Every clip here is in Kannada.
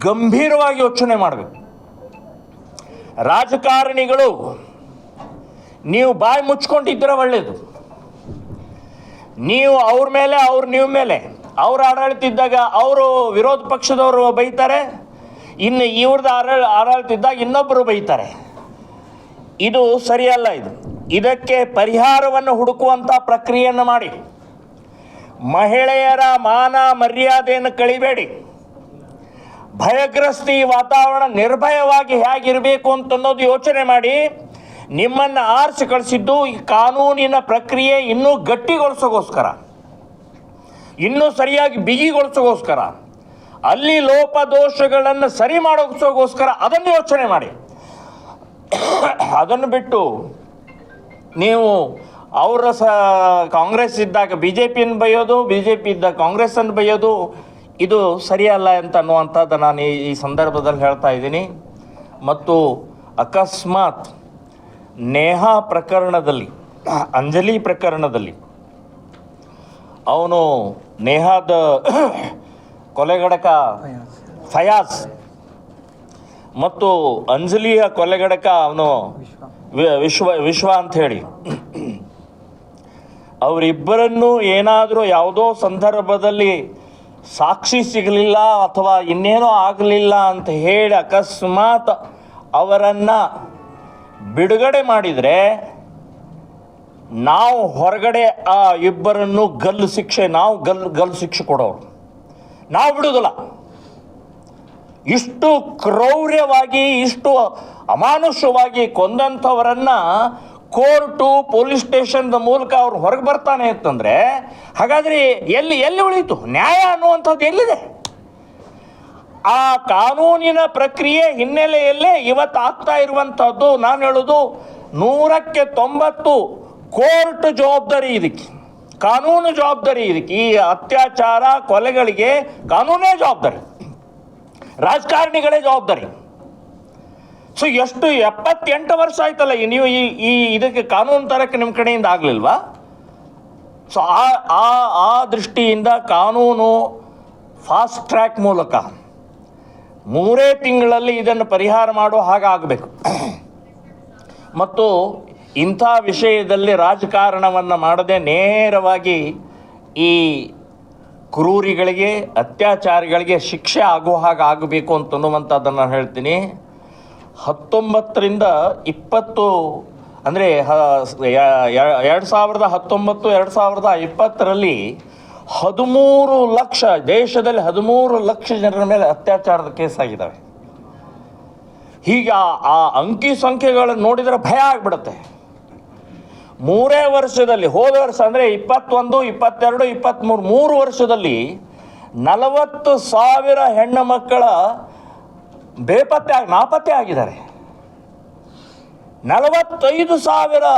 ಗಂಭೀರವಾಗಿ ಯೋಚನೆ ಮಾಡಬೇಕು. ರಾಜಕಾರಣಿಗಳು ನೀವು ಬಾಯಿ ಮುಚ್ಕೊಂಡಿದ್ದರೆ ಒಳ್ಳೆಯದು. ನೀವು ಅವ್ರ ಮೇಲೆ ನೀವು ಮೇಲೆ ಅವ್ರ ಆಡಳಿತ ಇದ್ದಾಗ ಅವರು ವಿರೋಧ ಪಕ್ಷದವರು ಬೈತಾರೆ, ಇನ್ನು ಇವ್ರದ್ದು ಆಡಳಿತ ಇದ್ದಾಗ ಇನ್ನೊಬ್ಬರು ಬೈತಾರೆ. ಇದು ಸರಿಯಲ್ಲ. ಇದಕ್ಕೆ ಪರಿಹಾರವನ್ನು ಹುಡುಕುವಂಥ ಪ್ರಕ್ರಿಯೆಯನ್ನು ಮಾಡಿ. ಮಹಿಳೆಯರ ಮಾನ ಮರ್ಯಾದೆಯನ್ನು ಕಳಿಬೇಡಿ. ಭಯಗ್ರಸ್ತಿ ವಾತಾವರಣ ನಿರ್ಭಯವಾಗಿ ಹೇಗಿರಬೇಕು ಅಂತನ್ನೋದು ಯೋಚನೆ ಮಾಡಿ. ನಿಮ್ಮನ್ನು ಆರಿಸಿ ಕಳಿಸಿದ್ದು ಈ ಕಾನೂನಿನ ಪ್ರಕ್ರಿಯೆ ಇನ್ನೂ ಗಟ್ಟಿಗೊಳಿಸೋಗೋಸ್ಕರ, ಇನ್ನೂ ಸರಿಯಾಗಿ ಬಿಗಿಗೊಳಿಸೋಗೋಸ್ಕರ, ಅಲ್ಲಿ ಲೋಪದೋಷಗಳನ್ನು ಸರಿ ಮಾಡೋಗೋಸ್ಕರ ಅದನ್ನು ಯೋಚನೆ ಮಾಡಿ. ಅದನ್ನು ಬಿಟ್ಟು ನೀವು ಅವರ ಕಾಂಗ್ರೆಸ್ ಇದ್ದಾಗ ಬಿ ಜೆ ಪಿಯನ್ನು ಬೈಯೋದು, ಬಿ ಜೆ ಪಿ ಇದ್ದಾಗ ಕಾಂಗ್ರೆಸ್ಸನ್ನು ಬೈಯೋದು, ಇದು ಸರಿಯಲ್ಲ ಅಂತ ಅನ್ನುವಂಥದ್ದು ನಾನು ಈ ಸಂದರ್ಭದಲ್ಲಿ ಹೇಳ್ತಾ ಇದ್ದೀನಿ. ಮತ್ತು ಅಕಸ್ಮಾತ್ ನೇಹಾ ಪ್ರಕರಣದಲ್ಲಿ, ಅಂಜಲಿ ಪ್ರಕರಣದಲ್ಲಿ ಅವನು ನೇಹಾದ ಕೊಲೆಗಡಕ ಫಯಾಜ್ ಮತ್ತು ಅಂಜಲಿಯ ಕೊಲೆಗಡಕ ಅವನು ವಿಶ್ವ ಅಂಥೇಳಿ, ಅವರಿಬ್ಬರನ್ನು ಏನಾದರೂ ಯಾವುದೋ ಸಂದರ್ಭದಲ್ಲಿ ಸಾಕ್ಷಿ ಸಿಗಲಿಲ್ಲ ಅಥವಾ ಇನ್ನೇನೋ ಆಗಲಿಲ್ಲ ಅಂತ ಹೇಳಿ ಅಕಸ್ಮಾತ್ ಅವರನ್ನು ಬಿಡುಗಡೆ ಮಾಡಿದರೆ ನಾವು ಹೊರಗಡೆ ಆ ಇಬ್ಬರನ್ನು ಗಲ್ಲು ಶಿಕ್ಷೆ ಕೊಡೋರು, ನಾವು ಬಿಡೋದಿಲ್ಲ. ಇಷ್ಟು ಕ್ರೌರ್ಯವಾಗಿ, ಇಷ್ಟು ಅಮಾನುಷವಾಗಿ ಕೊಂದಂಥವರನ್ನು ಕೋರ್ಟು ಪೊಲೀಸ್ ಸ್ಟೇಷನ್ದ ಮೂಲಕ ಅವ್ರು ಹೊರಗೆ ಬರ್ತಾನೆ ಅಂತಂದರೆ ಹಾಗಾದರೆ ಎಲ್ಲಿ ಉಳೀತು ನ್ಯಾಯ ಅನ್ನುವಂಥದ್ದು? ಎಲ್ಲಿದೆ? ಆ ಕಾನೂನಿನ ಪ್ರಕ್ರಿಯೆ ಹಿನ್ನೆಲೆಯಲ್ಲೇ ಇವತ್ತು ಆಗ್ತಾ ಇರುವಂಥದ್ದು. ನಾನು ಹೇಳೋದು 100ಕ್ಕೆ 90 ಕೋರ್ಟ್ ಜವಾಬ್ದಾರಿ ಇದಕ್ಕೆ, ಕಾನೂನು ಜವಾಬ್ದಾರಿ ಇದಕ್ಕೆ. ಈ ಅತ್ಯಾಚಾರ ಕೊಲೆಗಳಿಗೆ ಕಾನೂನೇ ಜವಾಬ್ದಾರಿ, ರಾಜಕಾರಣಿಗಳೇ ಜವಾಬ್ದಾರಿ. ಸೊ ಎಷ್ಟು 78 ವರ್ಷ ಆಯ್ತಲ್ಲ ನೀವು ಈ ಇದಕ್ಕೆ ಕಾನೂನು ತರಕ್ಕೆ ನಿಮ್ಮ ಕಡೆಯಿಂದ ಆಗಲಿಲ್ವಾ? ಸೊ ಆ ದೃಷ್ಟಿಯಿಂದ ಕಾನೂನು ಫಾಸ್ಟ್ ಟ್ರ್ಯಾಕ್ ಮೂಲಕ 3 ತಿಂಗಳಲ್ಲಿ ಇದನ್ನು ಪರಿಹಾರ ಮಾಡೋ ಹಾಗಾಗಬೇಕು. ಮತ್ತು ಇಂಥ ವಿಷಯದಲ್ಲಿ ರಾಜಕಾರಣವನ್ನು ಮಾಡದೆ ನೇರವಾಗಿ ಈ ಕ್ರೂರಿಗಳಿಗೆ, ಅತ್ಯಾಚಾರಿಗಳಿಗೆ ಶಿಕ್ಷೆ ಆಗೋ ಹಾಗೆ ಆಗಬೇಕು ಅಂತನ್ನುವಂಥದ್ದನ್ನು ನಾನು ಹೇಳ್ತೀನಿ. 19ರಿಂದ 20 ಅಂದರೆ 2019 2020ರಲ್ಲಿ 13 ಲಕ್ಷ, ದೇಶದಲ್ಲಿ 13 ಲಕ್ಷ ಜನರ ಮೇಲೆ ಅತ್ಯಾಚಾರದ ಕೇಸ್ ಆಗಿದ್ದಾವೆ. ಹೀಗೆ ಆ ಅಂಕಿ ಸಂಖ್ಯೆಗಳನ್ನು ನೋಡಿದರೆ ಭಯ ಆಗಿಬಿಡುತ್ತೆ. 3 ವರ್ಷದಲ್ಲಿ, ಹೋದ ವರ್ಷ ಅಂದರೆ 21, 22, 23 3 ವರ್ಷದಲ್ಲಿ 40,000 ಹೆಣ್ಣು ಮಕ್ಕಳ ನಾಪತ್ತೆ ಆಗಿದ್ದಾರೆ. 45,000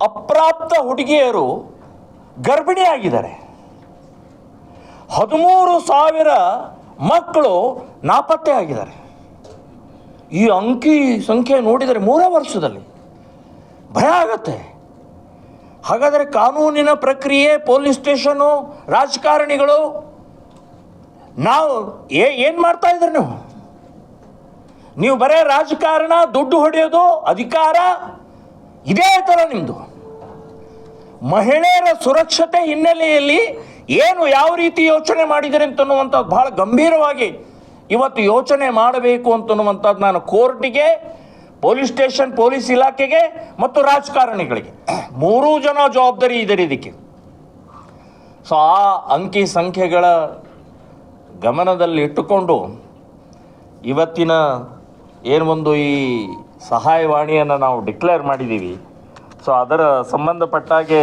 ಅಪ್ರಾಪ್ತ ಹುಡುಗಿಯರು ಗರ್ಭಿಣಿಯಾಗಿದ್ದಾರೆ. 13,000 ಮಕ್ಕಳು ನಾಪತ್ತೆ ಆಗಿದ್ದಾರೆ. ಈ ಅಂಕಿ ಸಂಖ್ಯೆ ನೋಡಿದರೆ 3 ವರ್ಷದಲ್ಲಿ ಭಯ ಆಗತ್ತೆ. ಹಾಗಾದರೆ ಕಾನೂನಿನ ಪ್ರಕ್ರಿಯೆ, ಪೊಲೀಸ್ ಸ್ಟೇಷನು, ರಾಜಕಾರಣಿಗಳು ನಾವು ಏನು ಮಾಡ್ತಾ ಇದ್ದೀರಿ? ನೀವು ಬರೇ ರಾಜಕಾರಣ, ದುಡ್ಡು ಹೊಡೆಯೋದು, ಅಧಿಕಾರ, ಇದೇ ಥರ ನಿಮ್ಮದು. ಮಹಿಳೆಯರ ಸುರಕ್ಷತೆ ಹಿನ್ನೆಲೆಯಲ್ಲಿ ಯಾವ ರೀತಿ ಯೋಚನೆ ಮಾಡಿದರೆ ಅಂತನ್ನುವಂಥದ್ದು ಭಾಳ ಗಂಭೀರವಾಗಿ ಇವತ್ತು ಯೋಚನೆ ಮಾಡಬೇಕು ಅಂತನ್ನುವಂಥದ್ದು ನಾನು ಕೋರ್ಟಿಗೆ, ಪೊಲೀಸ್ ಸ್ಟೇಷನ್, ಪೊಲೀಸ್ ಇಲಾಖೆಗೆ ಮತ್ತು ರಾಜಕಾರಣಿಗಳಿಗೆ 3 ಜನ ಜವಾಬ್ದಾರಿ ಇದ್ದಾರೆ ಇದಕ್ಕೆ. ಸೊ ಆ ಅಂಕಿ ಸಂಖ್ಯೆಗಳ ಗಮನದಲ್ಲಿ ಇಟ್ಟುಕೊಂಡು ಇವತ್ತಿನ ಒಂದು ಈ ಸಹಾಯವಾಣಿಯನ್ನು ನಾವು ಡಿಕ್ಲೇರ್ ಮಾಡಿದ್ದೀವಿ. ಸೊ ಅದರ ಸಂಬಂಧಪಟ್ಟಾಗೆ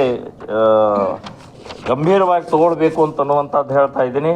ಗಂಭೀರವಾಗಿ ತಗೊಳ್ಬೇಕು ಅಂತನ್ನುವಂಥದ್ದು ಹೇಳ್ತಾ ಇದ್ದೀನಿ.